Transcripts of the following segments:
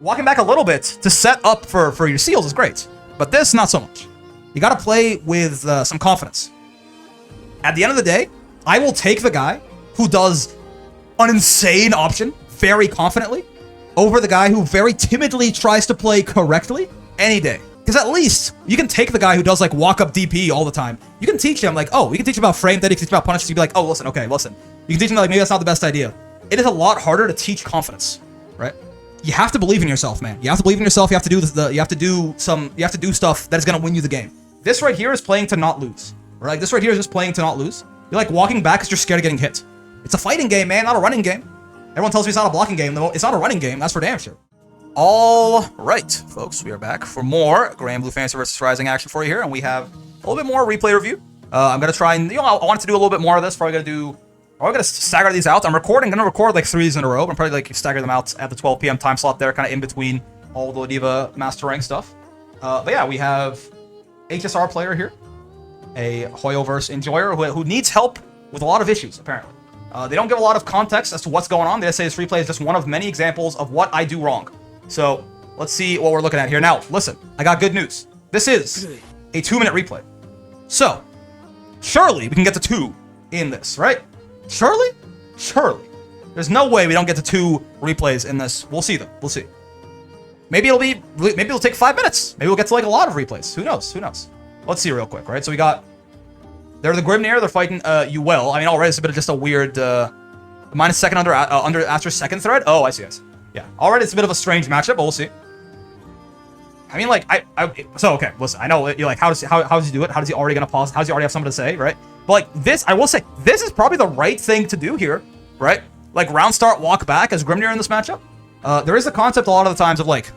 walking back a little bit to set up for your seals is great. But this, not so much. You gotta play with some confidence. At the end of the day, I will take the guy who does an insane option very confidently over the guy who very timidly tries to play correctly any day. Because at least you can take the guy who does like walk-up DP all the time. You can teach him like, oh, you can teach him about frame that, you can teach him about punishes. You can be like, oh, listen, okay, listen. You can teach him like, maybe that's not the best idea. It is a lot harder to teach confidence, right? You have to believe in yourself, man. You have to believe in yourself. You have to do you have to do stuff that is gonna win you the game. This right here is playing to not lose. Right? Like this right here is just playing to not lose. You're like walking back because you're scared of getting hit. It's a fighting game, man, not a running game. Everyone tells me it's not a blocking game, though. It's not a running game. That's for damn sure. All right, folks, we are back for more Granblue Fantasy vs. Rising action for you here, and we have a little bit more replay review. I'm gonna try and I wanted to do a little bit more of this. Probably gonna stagger these out. I'm gonna record like 3 in a row. I'm probably like stagger them out at the 12 p.m. time slot there, kind of in between all the Diva Master Rank stuff. But yeah, we have HSR player here, a Hoyoverse enjoyer who needs help with a lot of issues apparently. They don't give a lot of context as to what's going on. They say this replay is just one of many examples of what I do wrong. So let's see what we're looking at here. Now, listen, I got good news. This is a 2-minute replay. So, surely we can get to 2 in this, right? Surely? Surely. There's no way we don't get to 2 replays in this. We'll see them. We'll see. Maybe it'll take 5 minutes. Maybe we'll get to like a lot of replays. Who knows? Who knows? Let's see real quick, right? So we got, they're the Grimnir. They're fighting Yuel. I mean, already it's a bit of just a weird minus second under Astra's second thread. Oh, I see. Yeah, already it's a bit of a strange matchup, but we'll see. I mean, like, so, okay, listen, I know, you're like, how does he do it? How does he already gonna pause? How does he already have something to say, right? But, like, this, I will say, this is probably the right thing to do here, right? Like, round start, walk back as Grimnir in this matchup. There is a concept a lot of the times of, like,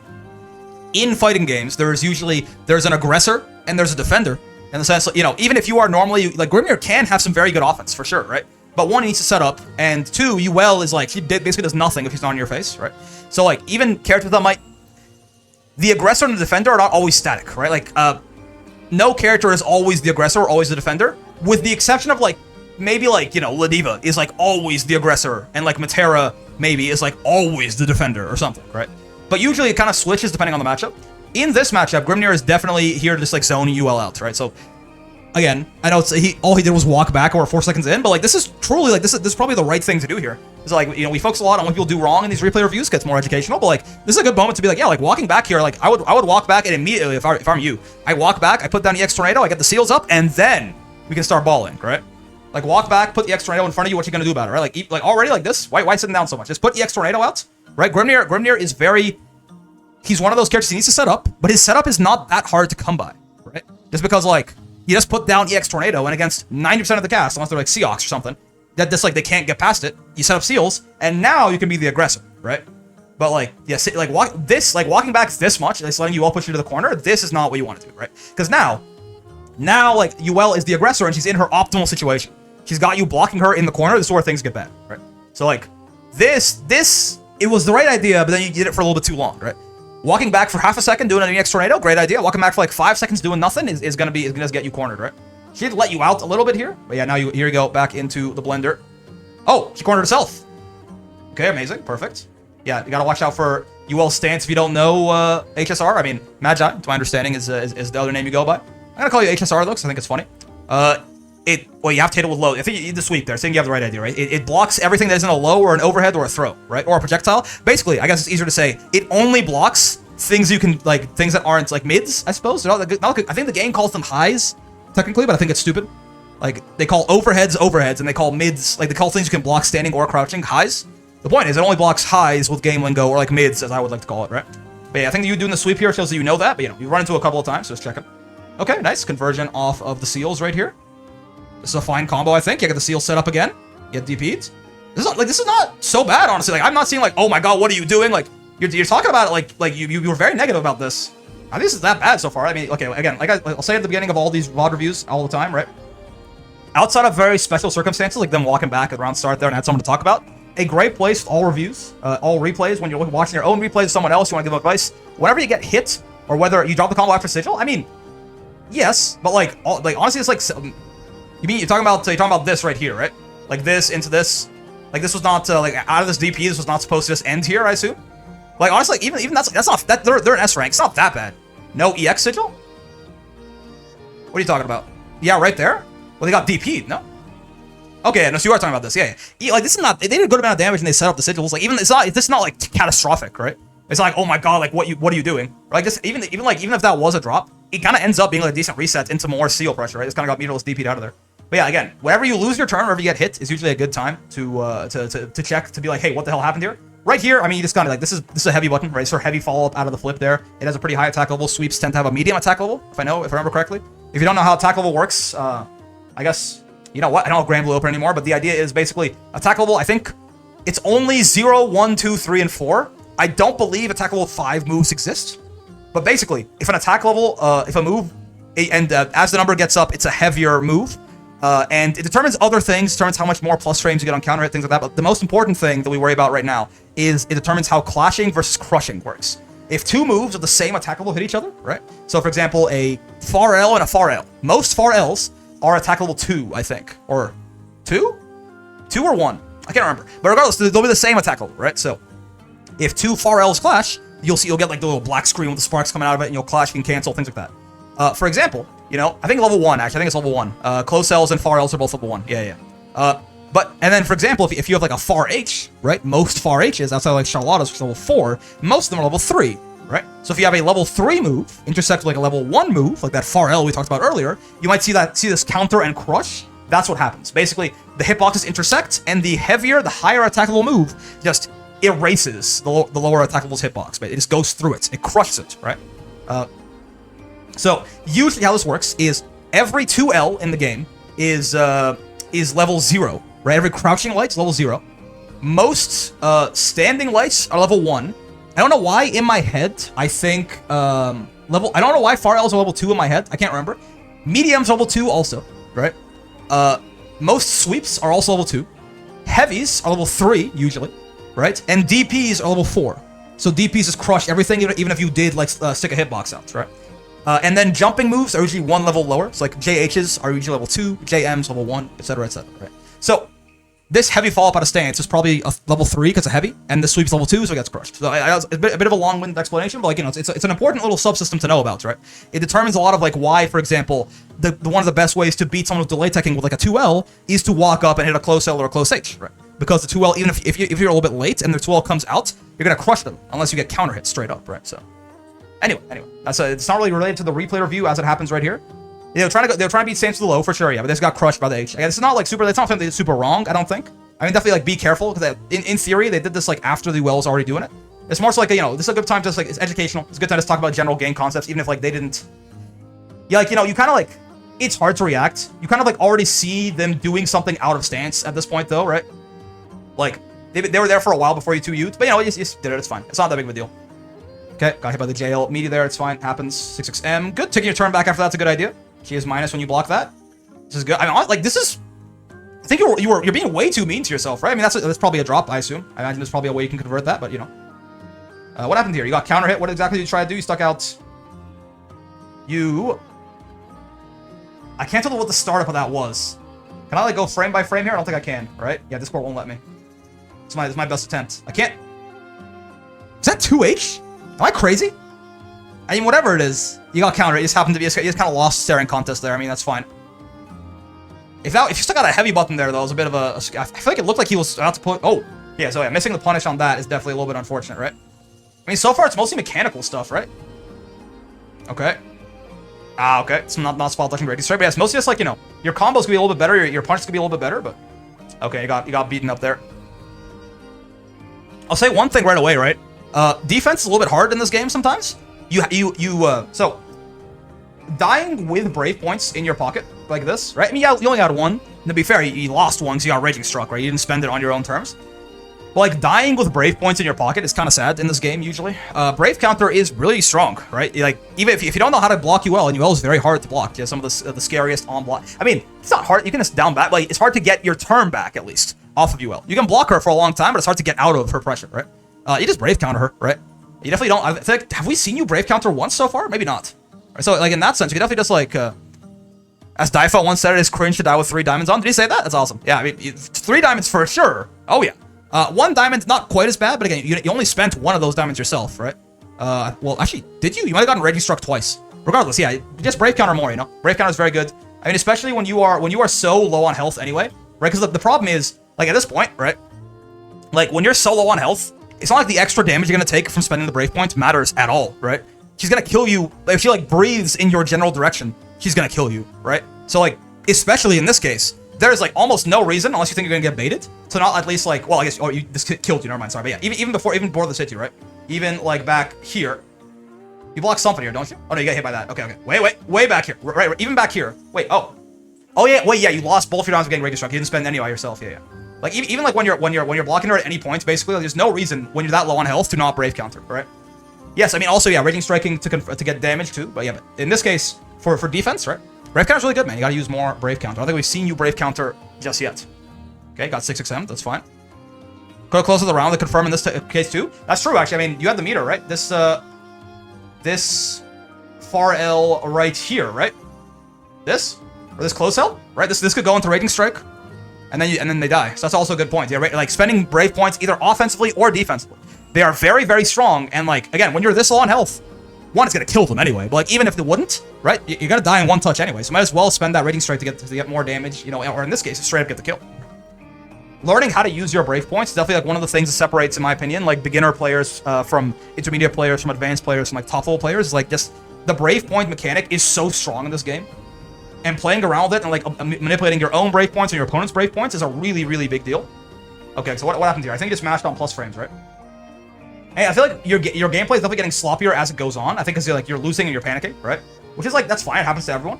in fighting games, there's an aggressor and there's a defender, in the sense, even if you are normally, like, Grimnir can have some very good offense, for sure, right? But 1, he needs to set up, and 2, Yuel is like, he basically does nothing if he's not in your face, right? So, like, even characters that might... The aggressor and the defender are not always static, right? Like, no character is always the aggressor or always the defender, with the exception of, like, maybe, like, Ladiva is, like, always the aggressor, and, like, Matera, maybe, is, like, always the defender or something, right? But usually it kind of switches depending on the matchup. In this matchup, Grimnir is definitely here to just, like, zone Yuel out, right? So... Again, I know all he did was walk back or 4 seconds in, but like this is truly like this is probably the right thing to do here. It's like we focus a lot on what people do wrong in these replay reviews, gets more educational, but like this is a good moment to be like, yeah, like walking back here, like I would walk back and immediately if I'm you, I walk back, I put down the EX Tornado, I get the seals up, and then we can start balling, right? Like walk back, put the EX Tornado in front of you, what you gonna do about it, right? Like already like this, why sitting down so much? Just put the EX Tornado out, right? Grimnir is he's one of those characters he needs to set up, but his setup is not that hard to come by, right? Just because like you just put down EX Tornado, and against 90% of the cast, unless they're like Seox or something, that just like they can't get past it. You set up seals, and now you can be the aggressor, right? But like, yes, like walking back this much, like letting Yuel push you to the corner. This is not what you want to do, right? Because now like Yuel is the aggressor, and she's in her optimal situation. She's got you blocking her in the corner. This is where things get bad, right? So like this, it was the right idea, but then you did it for a little bit too long, right? Walking back for half a second, doing an EX Tornado, great idea. Walking back for like 5 seconds, doing nothing is gonna get you cornered, right? She did let you out a little bit here, but yeah, now here you go back into the blender. Oh, she cornered herself. Okay, amazing, perfect. Yeah, you gotta watch out for Yuel's stance if you don't know HSR. I mean, Magi, to my understanding, is the other name you go by. I'm gonna call you HSR though, because I think it's funny. Well, you have to hit it with low. I think you need the sweep there. I think you have the right idea, right? It blocks everything that isn't a low or an overhead or a throw, right? Or a projectile. Basically, I guess it's easier to say it only blocks things you can, like, things that aren't, like, mids, I suppose. I think the game calls them highs, technically, but I think it's stupid. Like, they call overheads, and they call mids, like, they call things you can block standing or crouching highs. The point is, it only blocks highs with game lingo, or, like, mids, as I would like to call it, right? But yeah, I think you doing the sweep here shows that you know that, but, you run into it a couple of times, so just check it. Okay, nice. Conversion off of the seals right here. This is a fine combo, I think. You get the seal set up again. Get DP'd. This is not so bad, honestly. Like, I'm not seeing, like, oh my god, what are you doing? Like, you're talking about it like you were very negative about this. I think this is that bad so far. I mean, okay, again, like I'll say at the beginning of all these VOD reviews all the time, right? Outside of very special circumstances, like them walking back at round start there and had someone to talk about, a great place, all reviews, all replays, when you're watching your own replays of someone else, you want to give advice, whenever you get hit, or whether you drop the combo after sigil, I mean, yes, but like honestly, it's like, you're talking about this right here, right? Like this into this, like this was not, like out of this DP, this was not supposed to just end here, I assume? Like, honestly, even that's not, they're an S rank. It's not that bad. No EX sigil? What are you talking about? Yeah, right there? Well, they got DP'd, no? Okay, no, so you are talking about this, yeah. Like, this is not, they did a good amount of damage and they set up the sigils. Like, even, this is not like catastrophic, right? It's like, oh my god, like, what are you doing? Like, this, even if that was a drop, it kind of ends up being like a decent reset into more seal pressure, right? It's kind of got meterless DP'd out of there. But yeah, again, whenever you lose your turn, whenever you get hit, is usually a good time to check, to be like, hey, what the hell happened here? Right here, I mean, you just gotta, like, this is a heavy button, right? So heavy follow-up out of the flip there. It has a pretty high attack level. Sweeps tend to have a medium attack level, if I remember correctly. If you don't know how attack level works, I guess, you know what? I don't have Granblue open anymore, but the idea is basically attack level, I think it's only 0, 1, 2, 3, and 4. I don't believe attack level 5 moves exist. But basically, if an attack level, if a move, and as the number gets up, it's a heavier move. And it determines other things, determines how much more plus frames you get on counter hit, things like that. But the most important thing that we worry about right now is it determines how clashing versus crushing works. If two moves of the same attack level hit each other, right? So for example, a far L and a far L. Most far Ls are attack level 2, I think. Or 2? 2 or 1? I can't remember. But regardless, they'll be the same attack level, right? So if two far Ls clash, you'll get like the little black screen with the sparks coming out of it, and you'll clash, you can cancel, things like that. For example, you know, I think level 1, actually. I think it's level 1. Close Ls and far Ls are both level 1. Yeah. And then, for example, if you have like a far H, right? Most far H's, outside of like Charlotta's, which is level 4, most of them are level 3, right? So if you have a level 3 move, intersect with like a level 1 move, like that far L we talked about earlier, you might see this counter and crush. That's what happens. Basically, the hitboxes intersect, and the higher attack level move just erases the lower attack level's hitbox. But it just goes through it. It crushes it, right? So usually how this works is every 2L in the game is level 0, right? Every crouching light's level 0. Most standing lights are level 1. I don't know why in my head I think I don't know why far L's are level 2 in my head. I can't remember. Mediums are level 2 also, right? Most sweeps are also level 2. Heavies are level 3 usually, right? And DPs are level 4. So DPs just crush everything, even if you did like stick a hitbox out, right? And then jumping moves are usually 1 level lower. So like JHs are usually level 2, JMs level 1, etc., right? So this heavy follow-up out of stance is probably a level 3 because it's heavy, and the sweep's level 2, so it gets crushed. So it's a bit of a long-winded explanation, but like, you know, it's an important little subsystem to know about, right? It determines a lot of like why, for example, the one of the best ways to beat someone with delay teching with like a 2L is to walk up and hit a close L or a close H, right? Because the 2L, even if you're a little bit late and the 2L comes out, you're gonna crush them unless you get counter hit straight up, right? So anyway, it's not really related to the replay review as it happens right here. They're trying to beat Saints to the low for sure, yeah, but they just got crushed by the H. Again, it's not like it's not something that's super wrong, I don't think. I mean, definitely like be careful because in theory they did this like after the Yuel was already doing it. It's more so like, you know, this is a good time to just like, it's educational. It's a good time to talk about general game concepts, even if like they didn't. Yeah, like, you know, you kind of like, it's hard to react. You kind of like already see them doing something out of stance at this point though, right? Like they were there for a while before you 2U'd, but you know, you just did it. It's fine. It's not that big of a deal. Okay, got hit by the jail meaty there. It's fine. Happens. 6-6M. Good. Taking your turn back after that's a good idea. She is minus when you block that. This is good. I mean, like this is. I think you're being way too mean to yourself, right? I mean, that's probably a drop, I assume. I imagine there's probably a way you can convert that, but you know. What happened here? You got counter hit. What exactly did you try to do? You stuck out. I can't tell what the startup of that was. Can I like go frame by frame here? I don't think I can. Right? Yeah, Discord won't let me. It's my best attempt. I can't. Is that 2H? Am I crazy? I mean, whatever it is, you got counter. It just happened to be. You just kind of lost staring contest there. I mean, that's fine. If you still got a heavy button there, though, it was a bit of a. I feel like it looked like he was about to put. Oh, yeah. So yeah, missing the punish on that is definitely a little bit unfortunate, right? I mean, so far it's mostly mechanical stuff, right? Okay. Okay. It's not spot dodging ready straight, but yeah, it's mostly just like, you know, your combos could be a little bit better, your punches could be a little bit better, but okay, you got beaten up there. I'll say one thing right away, right? Defense is a little bit hard in this game sometimes. So dying with brave points in your pocket like this, right? I mean, yeah, you only had one. And to be fair, you lost one because you got raging struck, right? You didn't spend it on your own terms. But like dying with brave points in your pocket is kind of sad in this game usually. Brave counter is really strong, right? Like even if you don't know how to block Yuel, and Yuel is very hard to block. Yeah, some of the scariest on block. I mean, it's not hard. You can just down back. Like it's hard to get your turn back at least off of Yuel. You can block her for a long time, but it's hard to get out of her pressure, right? You just brave counter her, right? You definitely don't. I think, have we seen you brave counter once so far? Maybe not. Right, so like in that sense, you can definitely just like. As Daifa once said, it is cringe to die with 3 diamonds on. Did he say that? That's awesome. Yeah, I mean, 3 diamonds for sure. Oh yeah. One diamond's not quite as bad, but again, you only spent one of those diamonds yourself, right? Well, actually, did you? You might have gotten Raging Struck twice. Regardless, yeah, just Brave Counter more, you know? Brave Counter is very good. I mean, especially when you are so low on health anyway, right? Because the problem is, like, at this point, right? Like, when you're so low on health, it's not like the extra damage you're gonna take from spending the Brave points matters at all, right? She's gonna kill you. If she, like, breathes in your general direction, she's gonna kill you, right? So, like, especially in this case, there's, like, almost no reason, unless you think you're gonna get baited, to not at least, like, well, I guess, oh, this killed you, never mind, sorry, but yeah, even before this hit you, right? Even, like, back here, you block something here, don't you? Oh, no, you get hit by that. Okay. Way back here. Right, even back here. Wait, oh, yeah, wait, yeah, you lost both your rounds of getting Raging Struck. You didn't spend any by yourself, yeah. Like, even like when you're blocking her at any point, basically, like, there's no reason when you're that low on health to not Brave Counter, right? Yes, I mean, also, yeah, Raging Striking to get damage too, but yeah, but in this case, for defense, right? Brave Counter's really good, man. You gotta use more Brave Counter. I don't think we've seen you Brave Counter just yet. Okay, got 6XM, that's fine. Go close to the round to confirm in this case too. That's true, actually. I mean, you had the meter, right? This far L right here, right? This? Or this close L? Right? This could go into Raging Strike, and then they die. So that's also a good point. Yeah, right? Like, spending Brave points either offensively or defensively. They are very, very strong, and, like, again, when you're this low on health, one, it's gonna kill them anyway. But, like, even if they wouldn't, right? You're gonna die in one touch anyway. So might as well spend that Raging Strike to get more damage, you know, or in this case, straight up get the kill. Learning how to use your Brave points is definitely, like, one of the things that separates, in my opinion, like, beginner players from intermediate players, from advanced players, from, like, top level players. Like, just the Brave point mechanic is so strong in this game, and playing around with it and, like, manipulating your own Brave points and your opponent's Brave points is a really, really big deal. Okay, so what happened here? I think you just mashed on plus frames, right? Hey, I feel like your gameplay is definitely getting sloppier as it goes on. I think because you're losing and you're panicking, right? Which is, like, that's fine. It happens to everyone.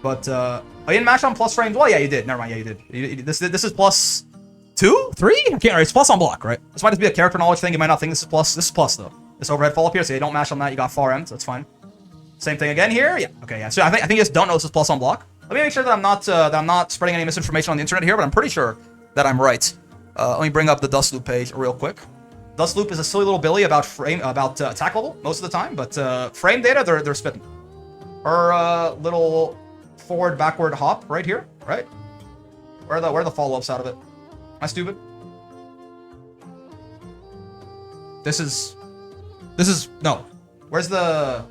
But oh, you didn't mash on plus frames? Well, yeah, you did. Never mind. Yeah, you did. This is plus 2, 3? I can't. Right, it's plus on block, right? This might just be a character knowledge thing. You might not think this is plus. This is plus though. This overhead fall up here, so you don't mash on that. You got far end, so that's fine. Same thing again here. Yeah. Okay. Yeah. So I think you just don't know this is plus on block. Let me make sure that I'm not spreading any misinformation on the internet here, but I'm pretty sure that I'm right. Let me bring up the Dust Loop page real quick. Dust Loop is a silly little billy about attack level most of the time, but frame data they're spitting. Her little forward backward hop right here, right? Where are the follow-ups out of it? Am I stupid? This is no. Where's the?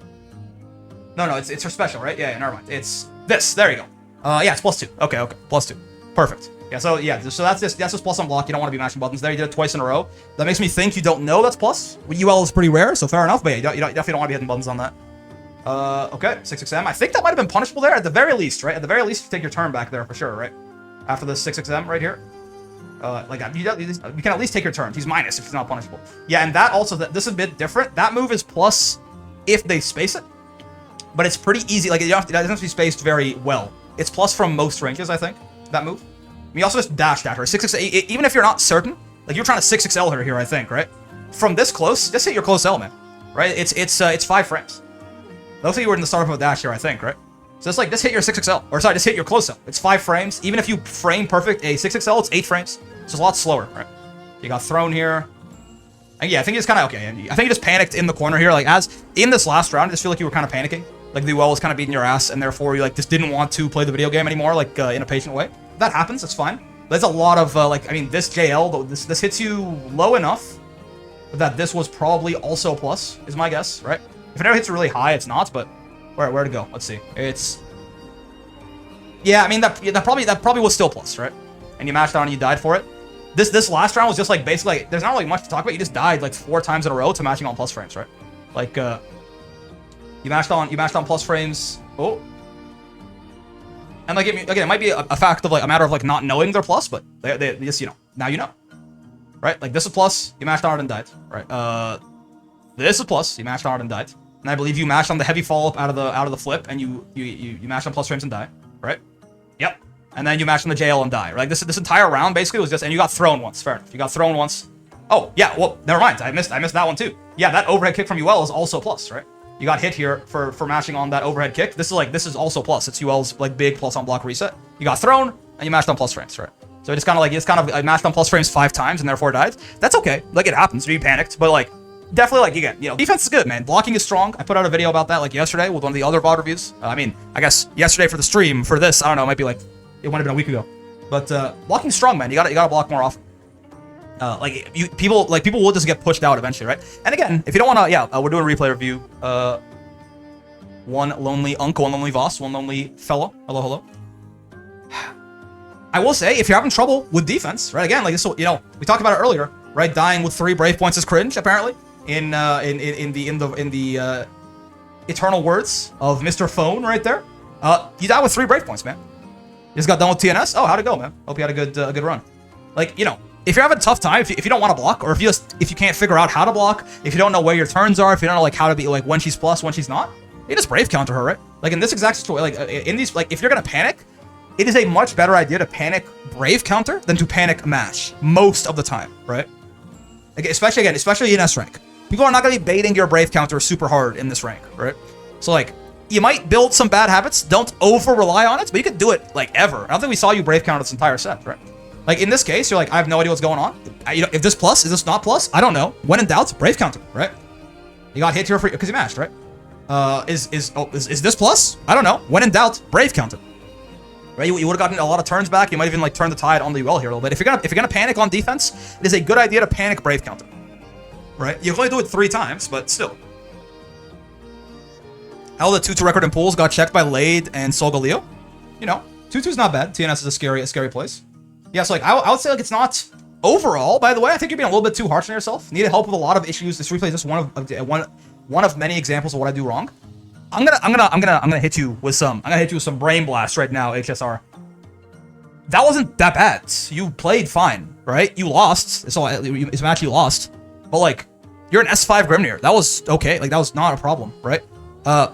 No, it's her special, right? Yeah, never mind. It's this. There you go. Yeah, it's plus 2. Okay, plus 2. Perfect. Yeah, so that's just plus on block. You don't want to be mashing buttons there. You did it twice in a row. That makes me think you don't know that's plus. UL is pretty rare, so fair enough. But yeah, you definitely don't want to be hitting buttons on that. Okay, 6XM. I think that might have been punishable there at the very least, right? At the very least, you take your turn back there for sure, right? After the 6XM right here. Like, you can at least take your turn. He's minus if it's not punishable. Yeah, and that also, this is a bit different. That move is plus if they space it. But it's pretty easy. Like, it doesn't have to be spaced very well. It's plus from most ranges, I think, that move. And you also just dashed at her. 6XL, even if you're not certain, like, you're trying to 6XL her here, I think, right? From this close, just hit your close element, right? It's 5 frames. Looks like you were in the start of a dash here, I think, right? So it's like, just hit your 6XL. Or sorry, just hit your close up. It's 5 frames. Even if you frame perfect a 6XL, it's 8 frames. So it's a lot slower, right? You got thrown here. And yeah, I think it's kind of okay. I think you just panicked in the corner here. Like, as in this last round, I just feel like you were kind of panicking. Like, the Yuel was kind of beating your ass, and therefore you, like, just didn't want to play the video game anymore, like, in a patient way. That happens, that's fine. There's a lot of, like, I mean, this JL, though, this hits you low enough that this was probably also plus, is my guess, right? If it never hits you really high, it's not, but where to go? Let's see. It's... Yeah, I mean, that probably was still plus, right? And you mashed on and you died for it. This last round was just, like, basically, like, there's not really much to talk about. You just died, like, 4 times in a row to matching on plus frames, right? Like, you mashed on plus frames. Oh. And, like, again, it might be a fact of, like, a matter of, like, not knowing they're plus, but they just, you know, now you know. Right? Like, this is plus, you mashed on it and died. Right? This is plus, you mashed on it and died. And I believe you mashed on the heavy follow-up out of the flip, and you mashed on plus frames and die. Right? Yep. And then you mashed on the JL and die. Right? Like, this entire round basically was just, and you got thrown once. Fair enough. You got thrown once. Oh, yeah, well, never mind. I missed that one too. Yeah, that overhead kick from Yuel is also plus, right? You got hit here for mashing on that overhead kick. This is also plus. It's Yuel's, like, big plus on block reset. You got thrown, and you mashed on plus frames, right? So it's kind of I mashed on plus frames 5 times and therefore died. That's okay. Like, it happens. You panicked, but, like, definitely, like, again, you know, defense is good, man. Blocking is strong. I put out a video about that, like, yesterday with one of the other VOD reviews. I mean, I guess yesterday for the stream. For this, I don't know, it might be, like, it might have been a week ago. But blocking's strong, man. You gotta block more often. People will just get pushed out eventually, right? And again, if you don't want to, we're doing a replay review. One lonely Unk, one lonely Voss, one lonely fellow. Hello. I will say, if you're having trouble with defense, right? Again, like this, we talked about it earlier, right? Dying with 3 brave points is cringe, apparently. In the eternal words of Mr. Phone, right there. You die with 3 brave points, man. You just got done with TNS. Oh, how'd it go, man? Hope you had a good run. Like, if you're having a tough time, if you don't want to block, or if you can't figure out how to block, if you don't know where your turns are, if you don't know like how to be like when she's plus, when she's not, you just brave counter her, right? Like in this exact situation, like in these, like if you're gonna panic, it is a much better idea to panic brave counter than to panic mash most of the time, right? Like, especially in S rank, people are not gonna be baiting your brave counter super hard in this rank, right? So like, you might build some bad habits. Don't over rely on it, but you could do it like ever. I don't think we saw you brave counter this entire set, right? Like in this case, you're like, I have no idea what's going on. If this plus, is this not plus? I don't know. When in doubt, brave counter, right? You got hit here for because you mashed, right? Is this plus? I don't know. When in doubt, brave counter. Right? You would have gotten a lot of turns back. You might even like turn the tide on the Yuel here a little bit. If you're gonna panic on defense, it is a good idea to panic brave counter. Right? You can only do it 3 times, but still. How the 2-2 record in pools got checked by Lade and Solgaleo. 2-2's not bad. TNS is a scary place. Yeah, so like I would say like it's not overall. By the way, I think you're being a little bit too harsh on yourself. Need help with a lot of issues. This replay is just one of many examples of what I do wrong. I'm gonna hit you with some. I'm gonna hit you with some brain blast right now, HSR. That wasn't that bad. You played fine, right? You lost. It's a match you lost, but like you're an S5 Grimnir. That was okay. Like that was not a problem, right?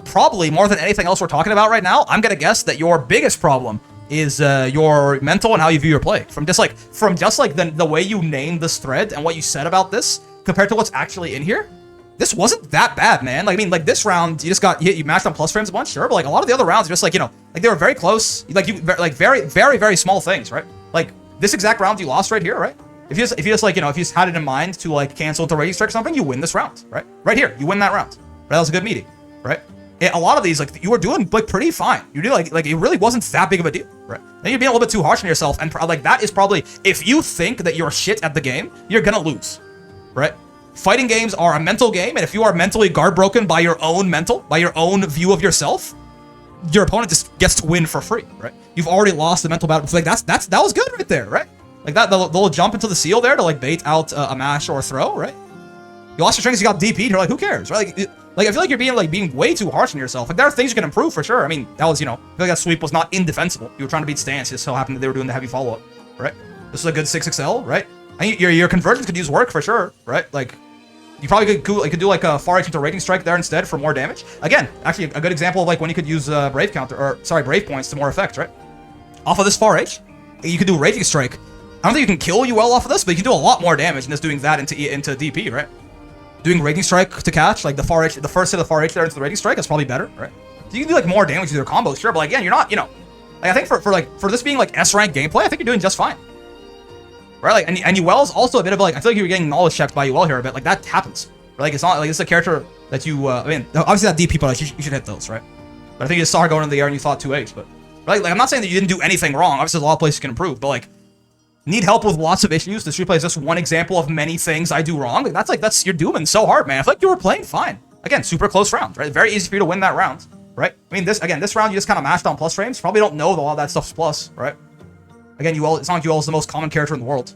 Probably more than anything else we're talking about right now, I'm gonna guess that your biggest problem is your mental and how you view your play. From just like the way you named this thread and what you said about this compared to what's actually in here, this wasn't that bad, man. Like I mean, like this round you just got hit, you mashed on plus frames a bunch, sure, but like a lot of the other rounds are just like like they were very close, like very small things, right? Like this exact round you lost right here, right? If you just had it in mind to like cancel into Raging Strike or something, you win this round, right? Right here, you win that round. Right? That was a good meeting, right? A lot of these, like, you were doing, like, pretty fine. You do, like it really wasn't that big of a deal, right? Then you're being a little bit too harsh on yourself, and, like, that is probably, if you think that you're shit at the game, you're gonna lose, right? Fighting games are a mental game, and if you are mentally guard broken by your own view of yourself, your opponent just gets to win for free, right? You've already lost the mental battle. Like, that was good right there, right? Like, that, the little jump into the seal there to, like, bait out a mash or a throw, right? You lost your strings, you got DP'd, you're like, who cares, right? Like, I feel like you're being way too harsh on yourself. Like, there are things you can improve for sure. I mean, that was, I feel like that sweep was not indefensible. You were trying to beat stance. It just so happened that they were doing the heavy follow-up, right? This is a good 6XL, right? And your conversions could use work for sure, right? Like, you probably could do like a far edge into Raging Strike there instead for more damage. Again, actually a good example of like when you could use brave points to more effect, right? Off of this far edge, you could do Raging Strike. I don't think you can kill Yuel off of this, but you can do a lot more damage than just doing that into DP, right? Doing Raging Strike to catch, like the far edge, the first hit of the far edge there into the Raging Strike, that's probably better, right? So you can do like more damage with your combos, sure, but like, again, you're not, like I think for this being like S rank gameplay, I think you're doing just fine. Right? Like, and Yuel's also a bit of like, I feel like you were getting knowledge checked by Yuel here a bit, like that happens. Right? Like it's not like it's a character that you, I mean, obviously that DP, but like, you should hit those, right? But I think you just saw her going in the air and you thought 2H, but right? Like I'm not saying that you didn't do anything wrong. Obviously there's a lot of places you can improve, but like, need help with lots of issues. This replay is just one example of many things I do wrong. Like that's you're doing so hard, man. I feel like you were playing fine. Again, super close round, right? Very easy for you to win that round, right? I mean, this round you just kind of mashed on plus frames. Probably don't know that all that stuff's plus, right? Again, Yuel, it's not like Yuel is the most common character in the world.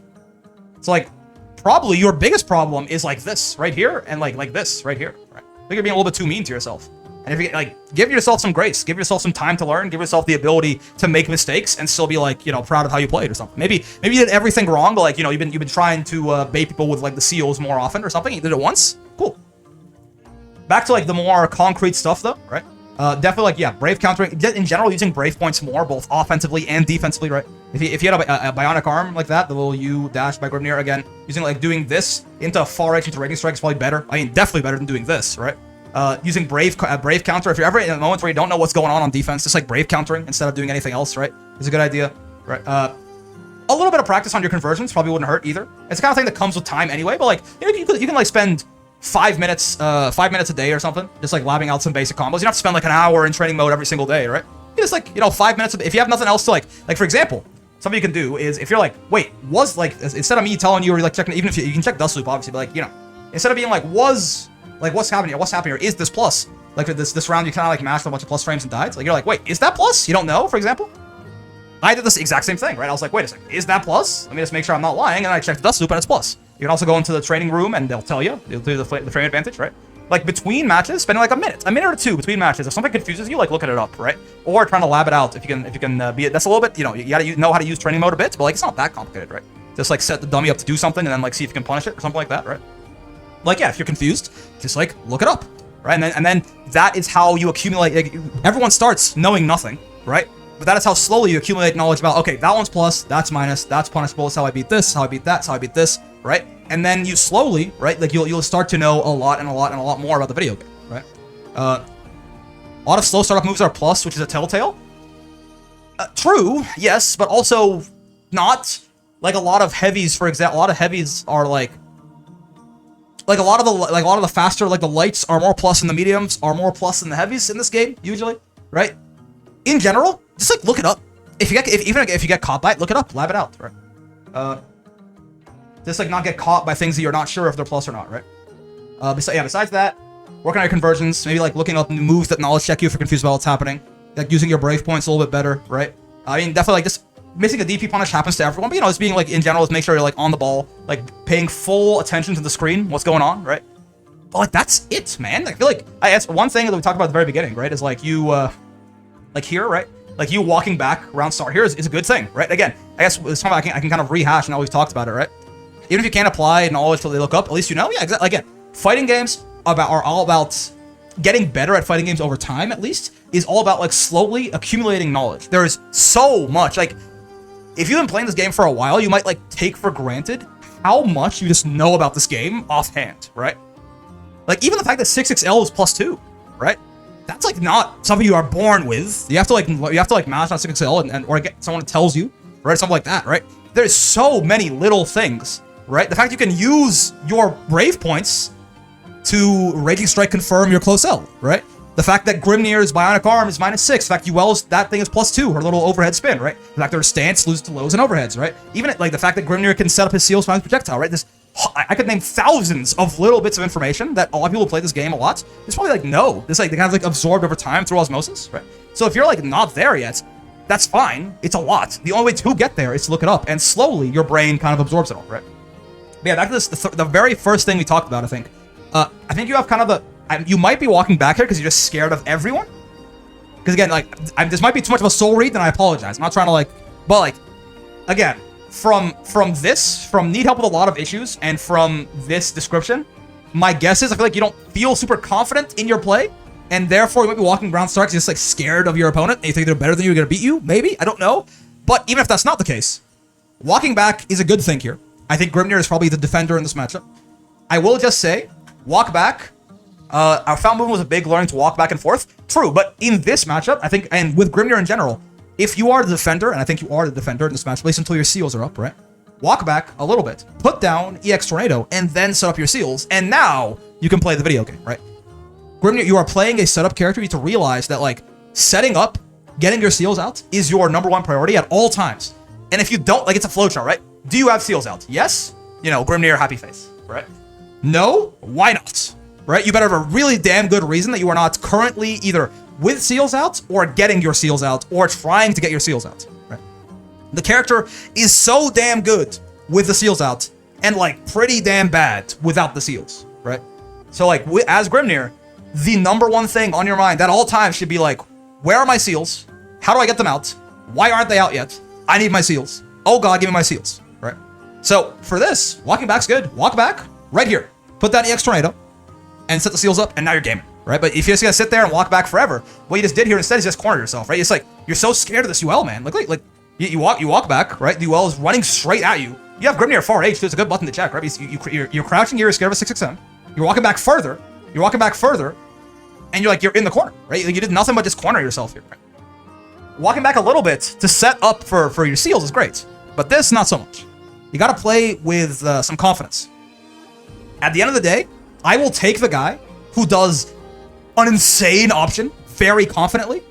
So like, probably your biggest problem is like this right here and like this right here, right? I think you're being a little bit too mean to yourself. And if you like, give yourself some grace, give yourself some time to learn, give yourself the ability to make mistakes and still be like, proud of how you played or something. Maybe you did everything wrong, but like, you've been trying to bait people with like the seals more often or something. You did it once, cool. Back to like the more concrete stuff though, right? Definitely like, yeah, brave countering in general, using brave points more, both offensively and defensively, right? If you had a bionic arm like that, the little U dash by Grimnir, again, doing this into far edge into Raging Strike is probably better. I mean, definitely better than doing this, right? Using brave counter, if you're ever in a moment where you don't know what's going on defense, just like brave countering instead of doing anything else, right? Is a good idea, right? A little bit of practice on your conversions probably wouldn't hurt either. It's the kind of thing that comes with time anyway, but like, you can like spend 5 minutes a day or something, just like labbing out some basic combos. You don't have to spend like an hour in training mode every single day, right? You just like, 5 minutes, if you have nothing else to like for example, something you can do is if you're like, wait, was like, instead of me telling you or like checking, even if you can check dust loop obviously, but like, you know, instead of being like, was like what's happening here? What's happening here? Is this plus? Like this round you kind of like mashed a bunch of plus frames and died. Like you're like, wait, is that plus? You don't know, for example. I did this exact same thing, right? I was like, wait a second, is that plus? Let me just make sure I'm not lying, and I checked the dust loop and it's plus. You can also go into the training room and they'll tell you, they'll do the frame advantage, right? Like between matches, spending like a minute or two between matches. If something confuses you, like looking it up, right? Or trying to lab it out if you can be. That's a little bit, you know, you gotta know how to use training mode a bit, but like it's not that complicated, right? Just like set the dummy up to do something and then like see if you can punish it or something like that, right? Like yeah, if you're confused, just like look it up, right? And then that is how you accumulate. Like, everyone starts knowing nothing, right? But that is how slowly you accumulate knowledge about, okay, that one's plus, that's minus, that's punishable, that's how I beat this, how I beat that, that's how I beat this, right? And then you slowly, right, like you'll start to know a lot more about the video game, right? A lot of slow startup moves are plus, which is a telltale. True, yes, but also not. Like a lot of heavies, for example, a lot of heavies are like a lot of the faster, like the lights are more plus and the mediums are more plus than the heavies in this game, usually, right? In general, just like look it up. Even if you get caught by it, look it up, lab it out, right? Just like not get caught by things that you're not sure if they're plus or not, right? Besides that, working on your conversions, maybe like looking up moves that knowledge check you if you're confused about what's happening, like using your brave points a little bit better, right? I mean, definitely like just missing a DP punish happens to everyone, but you know, just being like in general, just make sure you're like on the ball, like paying full attention to the screen, what's going on, right? But like that's it, man. I feel like that's one thing that we talked about at the very beginning, right? Is like you, like here, right? Like you walking back around start here is a good thing, right? Again, I guess it's something I can kind of rehash now we've talked about it, right? Even if you can't apply knowledge till they look up, at least you know. Yeah, exactly. Again, fighting games are all about getting better at fighting games over time. At least is all about like slowly accumulating knowledge. There is so much. Like if you've been playing this game for a while, you might like take for granted how much you just know about this game offhand, right? Like even the fact that 6XL is +2, right? That's like not something you are born with. You have to like mash on 6XL and or get someone that tells you, right? Something like that, right? There's so many little things, right? The fact you can use your brave points to Raging Strike confirm your close L, right? The fact that Grimnir's bionic arm is -6. The fact Yuel's that thing is +2, her little overhead spin, right? The fact that her stance loses to lows and overheads, right? Even like the fact that Grimnir can set up his seals behind his projectile, right? I could name thousands of little bits of information that a lot of people who play this game a lot, it's probably like no. This like they kind of like absorbed over time through osmosis, right? So if you're like not there yet, that's fine. It's a lot. The only way to get there is to look it up, and slowly your brain kind of absorbs it all, right? But yeah, back to this, the very first thing we talked about, I think. I think you have kind of you might be walking back here because you're just scared of everyone. Because again, like this might be too much of a soul read, then I apologize. I'm not trying to like, but like, again, from need help with a lot of issues and from this description, my guess is I feel like you don't feel super confident in your play, and therefore you might be walking around Starks just like scared of your opponent, and you think they're better than you, gonna beat you, maybe, I don't know. But even if that's not the case, walking back is a good thing here. I think Grimnir is probably the defender in this matchup. I will just say, walk back. Our found movement was a big learning to walk back and forth. True, but in this matchup, I think, and with Grimnir in general, if you are the defender, and I think you are the defender in this match, at least until your seals are up, right? Walk back a little bit, put down EX Tornado, and then set up your seals, and now you can play the video game, right? Grimnir, you are playing a setup character. You need to realize that, like, setting up, getting your seals out is your #1 priority at all times. And if you don't, like, it's a flowchart, right? Do you have seals out? Yes? You know, Grimnir, happy face, right? No? Why not? Right? You better have a really damn good reason that you are not currently either with seals out or getting your seals out or trying to get your seals out, right? The character is so damn good with the seals out and like pretty damn bad without the seals, right? So like as Grimnir, the #1 thing on your mind at all times should be like, where are my seals? How do I get them out? Why aren't they out yet? I need my seals. Oh God, give me my seals, right? So for this, walking back's good. Walk back right here. Put down EX Tornado and set the seals up, and now you're gaming, right? But if you're just gonna sit there and walk back forever, what you just did here instead is just corner yourself, right? It's like you're so scared of this Yuel, man. Like you walk back, right? The Yuel is running straight at you. You have Grimnir 4H, so it's a good button to check, right? You're crouching, you're scared of a 6XM. You're walking back further. You're walking back further, and you're in the corner, right? Like you did nothing but just corner yourself here, right? Walking back a little bit to set up for your seals is great, but this not so much. You got to play with some confidence. At the end of the day, I will take the guy who does an insane option very confidently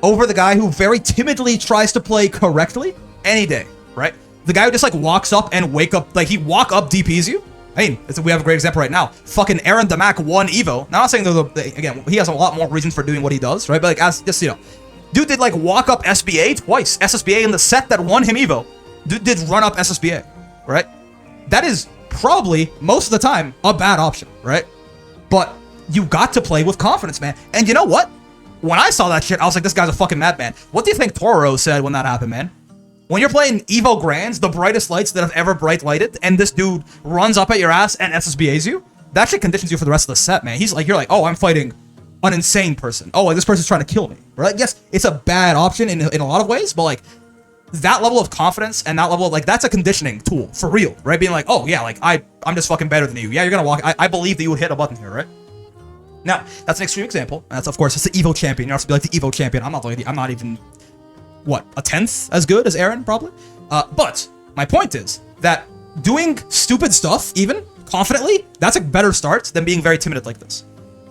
over the guy who very timidly tries to play correctly any day. right? The guy who just like walks up and he walk up DPs you. I mean, we have a great example right now. Fucking Aaron Damak won Evo. Now, I'm not saying again, he has a lot more reasons for doing what he does, right? But like, as just, you know, dude did like walk up SBA twice. SSBA in the set that won him Evo. Dude did run up SSBA, right? That is probably, most of the time, a bad option, right? But you got to play with confidence, man. And you know what? When I saw that shit, I was like, this guy's a fucking madman. What do you think Toro said when that happened, man? When you're playing Evo Grands, the brightest lights that have ever bright lighted, and this dude runs up at your ass and SSBAs you, that shit conditions you for the rest of the set, man. He's like, you're like, oh, I'm fighting an insane person. Oh, like, this person's trying to kill me, right? Yes, it's a bad option in a lot of ways, but like, that level of confidence and that level of like, that's a conditioning tool for real, right? Being like, oh yeah, like I'm just fucking better than you. Yeah, you're gonna walk. I believe that you would hit a button here, right? Now, that's an extreme example. And that's, of course, it's the Evo champion. You have to be like the Evo champion. I'm not even, what, a 10th as good as Aaron, probably? But my point is that doing stupid stuff, even confidently, that's a better start than being very timid like this.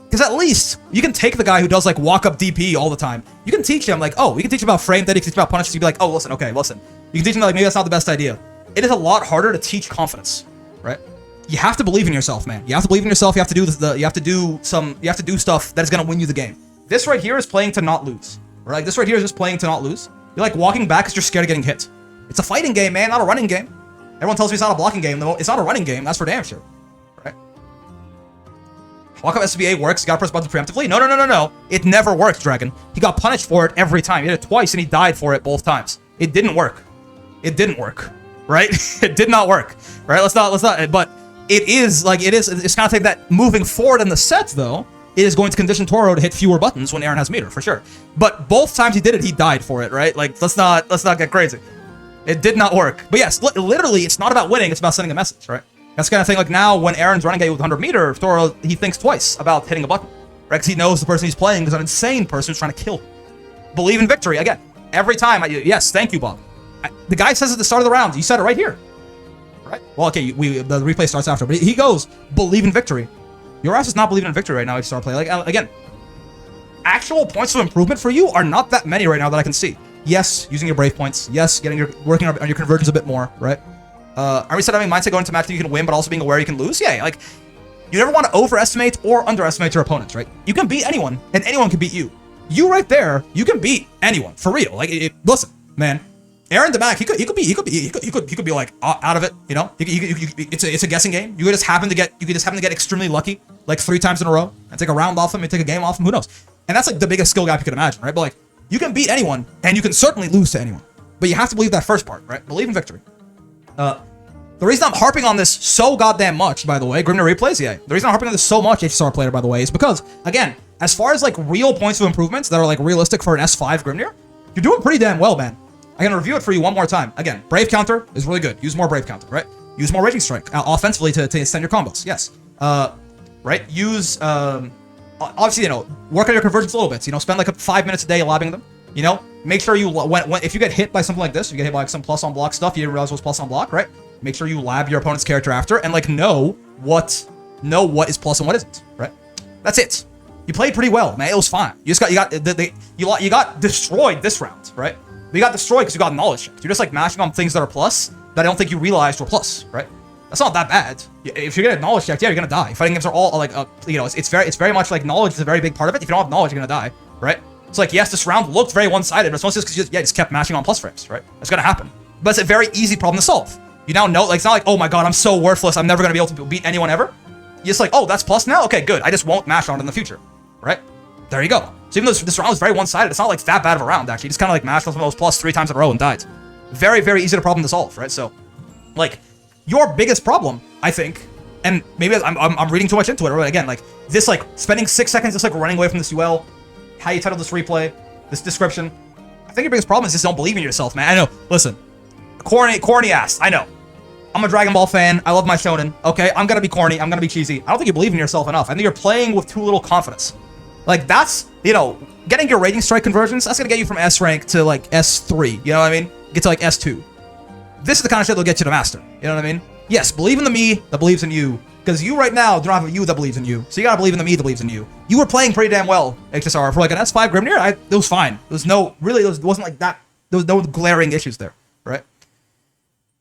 Because at least you can take the guy who does like walk up DP all the time. You can teach him like, oh, you can teach him about frame that, you can teach him about punishes. You'd be like, oh, listen, okay, listen. You can teach him like, maybe that's not the best idea. It is a lot harder to teach confidence, right? You have to believe in yourself, man. You have to believe in yourself. You have to do you have to do stuff that is gonna win you the game. This right here is playing to not lose, right? Like, this right here is just playing to not lose. You're like walking back because you're scared of getting hit. It's a fighting game, man, not a running game. Everyone tells me it's not a blocking game. It's not a running game. That's for damn sure, right? Walk up SBA works. You gotta press buttons preemptively. No. It never worked, Dragon. He got punished for it every time. He did it twice and he died for it both times. It didn't work. It didn't work, right? It did not work, right? Let's not. But it's kind of like that. Moving forward in the set, though, it is going to condition Toro to hit fewer buttons when Aaron has meter, for sure. But both times he did it, he died for it, right? Like, let's not get crazy. It did not work. But yes, literally, it's not about winning, it's about sending a message, right? That's the kind of thing, like, now when Aaron's running at you with 100 meter, Toro, he thinks twice about hitting a button, right? Because he knows the person he's playing is an insane person who's trying to kill him. Believe in victory. Again, every time, yes, thank you, Bob. The guy says at the start of the round, you said it right here. Right? Well, okay, the replay starts after, but he goes, believe in victory. Your ass is not believing in victory right now if you start playing. Like, again, actual points of improvement for you are not that many right now that I can see. Yes, using your brave points. Yes, working on your conversions a bit more, right? Are we set having mindset going to match that you can win, but also being aware you can lose? Yeah, like, you never want to overestimate or underestimate your opponents, right? You can beat anyone, and anyone can beat you. You right there, you can beat anyone, for real. Like, listen, man. Aaron Damak, he could be like out of it, you know. It's a guessing game. You could just happen to get extremely lucky, like 3 times in a row, and take a round off him and take a game off him. Who knows? And that's like the biggest skill gap you could imagine, right? But like, you can beat anyone, and you can certainly lose to anyone. But you have to believe that first part, right? Believe in victory. The reason I'm harping on this so goddamn much, by the way, Grimnir replays, yeah. The reason I'm harping on this so much, HSR player, by the way, is because, again, as far as like real points of improvements that are like realistic for an S5 Grimnir, you're doing pretty damn well, man. I'm gonna review it for you one more time. Again, Brave Counter is really good. Use more Brave Counter, right? Use more Raging Strike offensively to extend your combos. Yes. Right? Use, obviously, you know, work on your conversions a little bit. You know, spend like 5 minutes a day lobbing them. You know, make sure you, if you get hit by something like this, you get hit by like some plus on block stuff, you didn't realize it was plus on block, right? Make sure you lab your opponent's character after and like know what is plus and what isn't, right? That's it. You played pretty well, man. It was fine. You got destroyed this round, right? But you got destroyed because you got knowledge checked. You're just like mashing on things that are plus that I don't think you realized were plus, right? That's not that bad. If you're gonna knowledge checked, yeah, you're gonna die. Fighting games are all like, you know, it's very much like knowledge is a very big part of it. If you don't have knowledge, you're gonna die, right? It's like, yes, this round looked very one-sided, but it's mostly just because you just kept mashing on plus frames, right? That's gonna happen. But it's a very easy problem to solve. You now know, like, it's not like, oh my god, I'm so worthless, I'm never gonna be able to beat anyone ever. You're just like, oh, that's plus now? Okay, good. I just won't mash on it in the future, right? There you go. So even though this round was very one-sided, it's not like that bad of a round, actually. You just kind of like mashed on some of those plus 3 times in a row and died. Very, very easy to problem to solve, right? So, like, your biggest problem, I think, and maybe I'm reading too much into it, but again, like, this, like, spending 6 seconds just, like, running away from this Yuel, how you titled this replay, this description, I think your biggest problem is just don't believe in yourself, man. I know, listen, corny ass, I know. I'm a Dragon Ball fan, I love my shonen, okay? I'm gonna be corny, I'm gonna be cheesy. I don't think you believe in yourself enough. I think you're playing with too little confidence. Like, that's, you know, getting your Raging Strike conversions, that's gonna get you from S rank to, like, S3, you know what I mean? Get to, like, S2. This is the kind of shit that'll get you to master, you know what I mean? Yes, believe in the me that believes in you, because you right now don't have a you that believes in you, so you gotta believe in the me that believes in you. You were playing pretty damn well, HSR, for, like, an S5 Grimnir, it was fine. There was no, really, there wasn't, like, that, there was no glaring issues there, right?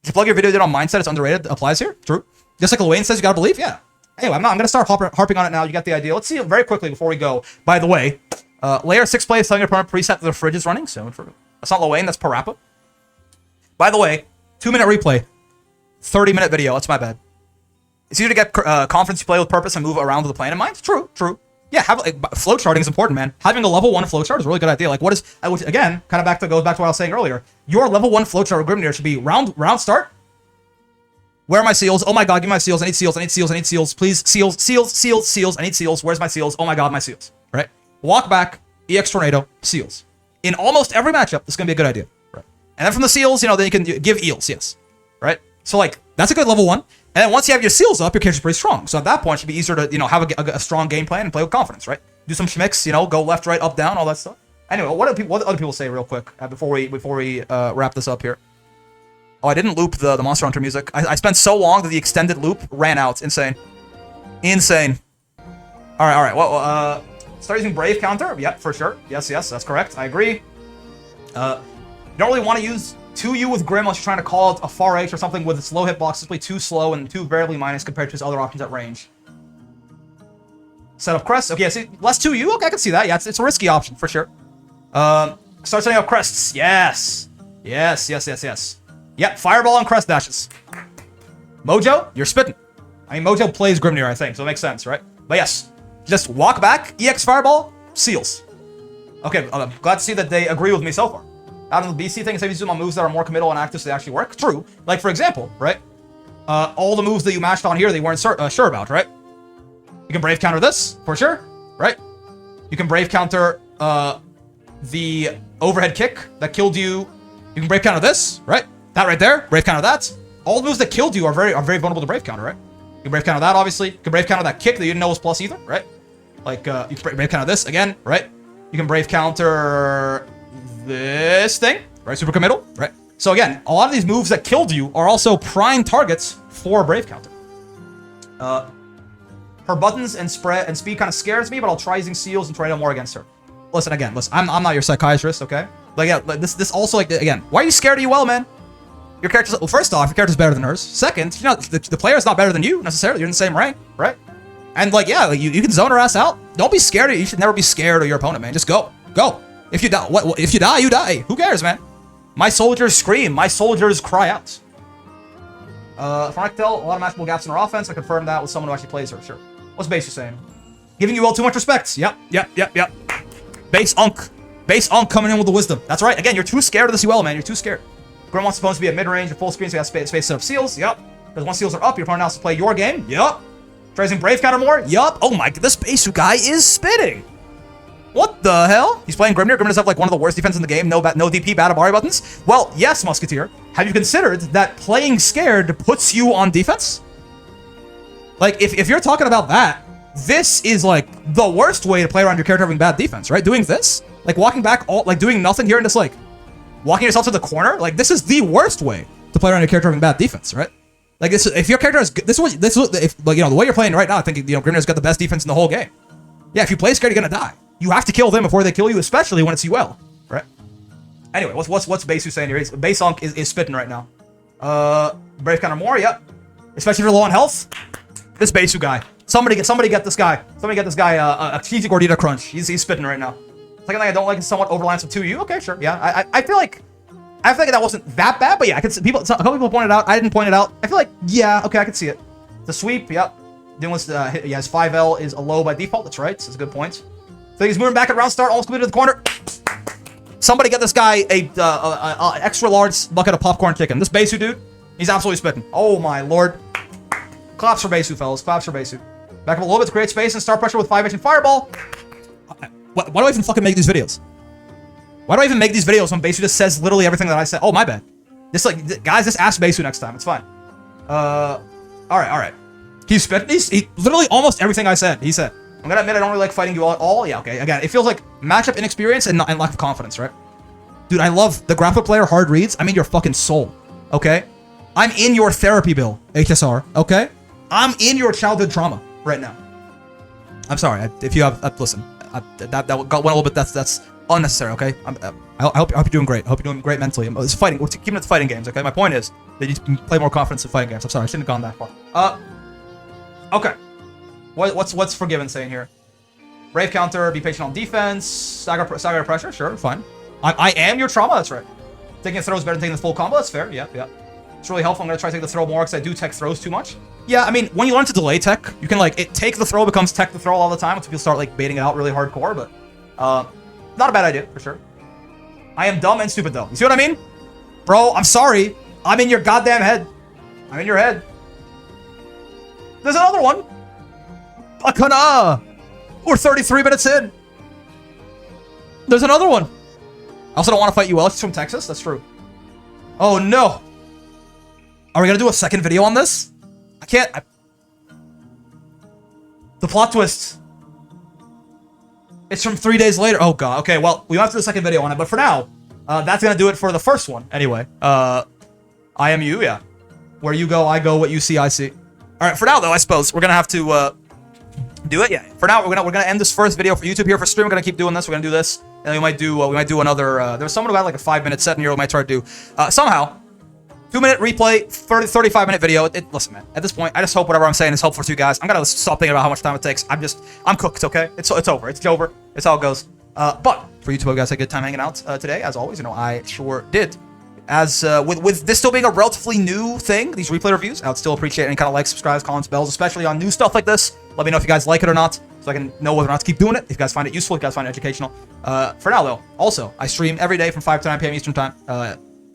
Did you plug your video did on mindset? It's underrated. Applies here. True. Just like Lil Wayne says, you gotta believe. Yeah. Anyway, I'm gonna start harping on it now. You got the idea. Let's see it very quickly before we go. By the way, layer 6 play is telling your opponent preset that the fridge is running. So that's not Lil Wayne. That's Parappa. By the way, 2-minute replay, 30-minute video. That's my bad. It's easier to get confidence you play with purpose and move around with a plan in mind. True. Yeah, flow charting is important, man. Having a level 1 flow chart is a really good idea. Like, again, kind of goes back to what I was saying earlier. Your level 1 flow chart with Grimnir should be round start. Where are my seals? Oh my god, give me my seals. I need seals. Please, seals. I need seals. Where's my seals? Oh my god, my seals. Right? Walk back, EX Tornado, seals. In almost every matchup, this is going to be a good idea. Right? And then from the seals, then you can give eels, yes. Right? So, like, that's a good level 1. And then once you have your seals up, your character's pretty strong. So at that point, it should be easier to, have a strong game plan and play with confidence, right? Do some schmicks, go left, right, up, down, all that stuff. Anyway, what do other people say real quick before we wrap this up here? Oh, I didn't loop the Monster Hunter music. I spent so long that the extended loop ran out. Insane. All right. Well, start using Brave counter. Yep, for sure. Yes, that's correct. I agree. You don't really want to use 2U with Grim unless you're trying to call it a far H or something with its low hitbox. Simply too slow and too variably minus compared to his other options at range. Set up Crest. Okay, see, less 2U. Okay, I can see that. Yeah, it's a risky option for sure. Start setting up Crests. Yes. Yep, Fireball and Crest dashes. Mojo, you're spitting. I mean, Mojo plays Grimnir, I think, so it makes sense, right? But yes, just walk back, EX Fireball, seals. Okay, I'm glad to see that they agree with me so far. Out of the BC thing, if you zoom on moves that are more committal and active so they actually work. True. Like, for example, right? All the moves that you matched on here, they weren't sure about, right? You can Brave counter this, for sure, right? You can Brave counter the overhead kick that killed you. You can Brave counter this, right? That right there, Brave counter that. All the moves that killed you are very vulnerable to Brave counter, right? You can Brave counter that, obviously. You can Brave counter that kick that you didn't know was plus either, right? Like, you can Brave counter this again, right? You can Brave counter this thing, right? Super committal, right? So again, a lot of these moves that killed you are also prime targets for a Brave counter. Her buttons and speed kind of scares me, but I'll try using seals and Tornado more against her. Listen, I'm not your psychiatrist, okay? Like, yeah, this also, like, again, why are you scared of Yuel, man? Your character's, well, first off, your character's better than hers. Second, the player's not better than you, necessarily. You're in the same rank, right? And, like, yeah, you can zone her ass out. Don't be scared. You should never be scared of your opponent, man. Just go. If you die, if you die, you die. Who cares, man? My soldiers scream. My soldiers cry out. Phronectel, a lot of matchable gaps in her offense. I confirmed that with someone who actually plays her, sure. What's Base you saying? Giving Yuel too much respect. Yep. Base Unk coming in with the wisdom. That's right. Again, you're too scared of this Yuel, man. You're too scared. Grim wants opponents to be at mid-range or full screen, so you have space set up seals. Yep. Because once seals are up, your opponent has to play your game. Yep. Tries in Brave counter more. Yup. Oh my god, this Besu guy is spitting. What the hell? He's playing Grimnir. Grimnir does have like one of the worst defense in the game. No DP, bad Abari buttons. Well, yes, Musketeer. Have you considered that playing scared puts you on defense? Like, if you're talking about that, this is like the worst way to play around your character having bad defense, right? Doing this, like walking back, doing nothing here and just like walking yourself to the corner. Like, this is the worst way to play around your character having bad defense, right? Like, this, if your character is if like, the way you're playing right now, I think Grimnir's got the best defense in the whole game. Yeah, if you play scared, you're gonna die. You have to kill them before they kill you, especially when it's Yuel, right? Anyway, what's Besu saying here? Base Unk is spitting right now. Brave counter more, yep. Especially if you're low on health. This Besu guy. Somebody get this guy. Somebody get this guy a cheesy gordita crunch. He's spitting right now. Second thing I don't like is somewhat overlands with 2U. Okay, sure, yeah. I feel like that wasn't that bad, but yeah, I could see a couple people pointed out. I didn't point it out. I feel like, yeah, okay, I can see it. The sweep, yep. Doing his 5L is a low by default. That's right. That's a good point. So he's moving back at round start, almost completed to the corner. Somebody get this guy a extra large bucket of popcorn chicken. This Besu dude, he's absolutely spitting. Oh my lord. Claps for Besu, fellas. Claps for Besu. Back up a little bit to create space and start pressure with 5H and Fireball. Why do I even fucking make these videos? Why do I even make these videos when Besu just says literally everything that I said? Oh, my bad. Guys, just ask Besu next time. It's fine. All right. He's spitting. He literally almost everything I said. He said. I'm gonna admit I don't really like fighting you all at all. Yeah, okay. Again, it feels like matchup inexperience and lack of confidence, right? Dude, I love the Granblue player hard reads. I'm in your fucking soul, okay? I'm in your therapy bill, HSR, okay? I'm in your childhood trauma right now. I'm sorry if you have listen. That went a little bit. That's unnecessary. Okay, I hope you're doing great. I hope you're doing great mentally. It's fighting. We're keeping it to fighting games. Okay, my point is that you play more confidence in fighting games. I'm sorry, I shouldn't have gone that far. Okay. What's Forgiven saying here? Brave counter, be patient on defense, stagger pressure, sure, fine. I am your trauma, that's right. Taking a throw is better than taking the full combo, that's fair, yeah. It's really helpful. I'm gonna try to take the throw more because I do tech throws too much. Yeah, I mean, when you learn to delay tech, you can take the throw becomes tech the throw all the time until people start baiting it out really hardcore, but not a bad idea, for sure. I am dumb and stupid though. You see what I mean? Bro, I'm sorry. I'm in your goddamn head. I'm in your head. There's another one. Akana! We're 33 minutes in. There's another one. I also don't want to fight Yuel. She's from Texas. That's true. Oh, no. Are we going to do a second video on this? I can't. The plot twist. It's from 3 days later. Oh, God. Okay, well, we have to do a second video on it. But for now, that's going to do it for the first one. Anyway, I am you, yeah. Where you go, I go. What you see, I see. All right, for now, though, I suppose we're going to have to do it. Yeah, for now, we're gonna end this first video for YouTube here for stream. We're gonna keep doing this. We're gonna do this, and we might do another. There's someone who had like a 5-minute set in here. We might try to do somehow 2-minute replay, 35-minute video. Listen, man. At this point, I just hope whatever I'm saying is helpful to you guys. I'm gonna stop thinking about how much time it takes. I'm cooked. Okay, it's over. It's over. It's how it goes. But for YouTube, guys, had a good time hanging out today, as always. I sure did. As with this still being a relatively new thing, these replay reviews, I would still appreciate any kind of likes, subscribes, comments, bells, especially on new stuff like this. Let me know if you guys like it or not, so I can know whether or not to keep doing it. If you guys find it useful, if you guys find it educational. For now, though, also, I stream every day from 5 to 9 p.m. Eastern Time.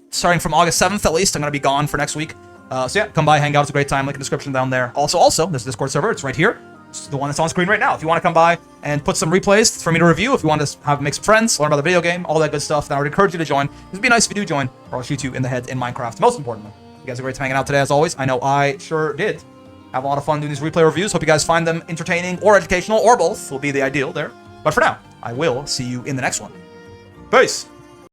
Starting from August 7th, at least. I'm going to be gone for next week. So yeah, come by, hang out. It's a great time. Link in the description down there. Also, there's a Discord server. It's right here. It's the one that's on screen right now. If you want to come by and put some replays for me to review, if you want to make some friends, learn about the video game, all that good stuff, then I would encourage you to join. It'd be nice if you do join, or I'll shoot you in the head in Minecraft. Most importantly, you guys are great to hanging out today, as always. I know I sure did have a lot of fun doing these replay reviews. Hope you guys find them entertaining or educational, or both will be the ideal there. But for now, I will see you in the next one. Peace!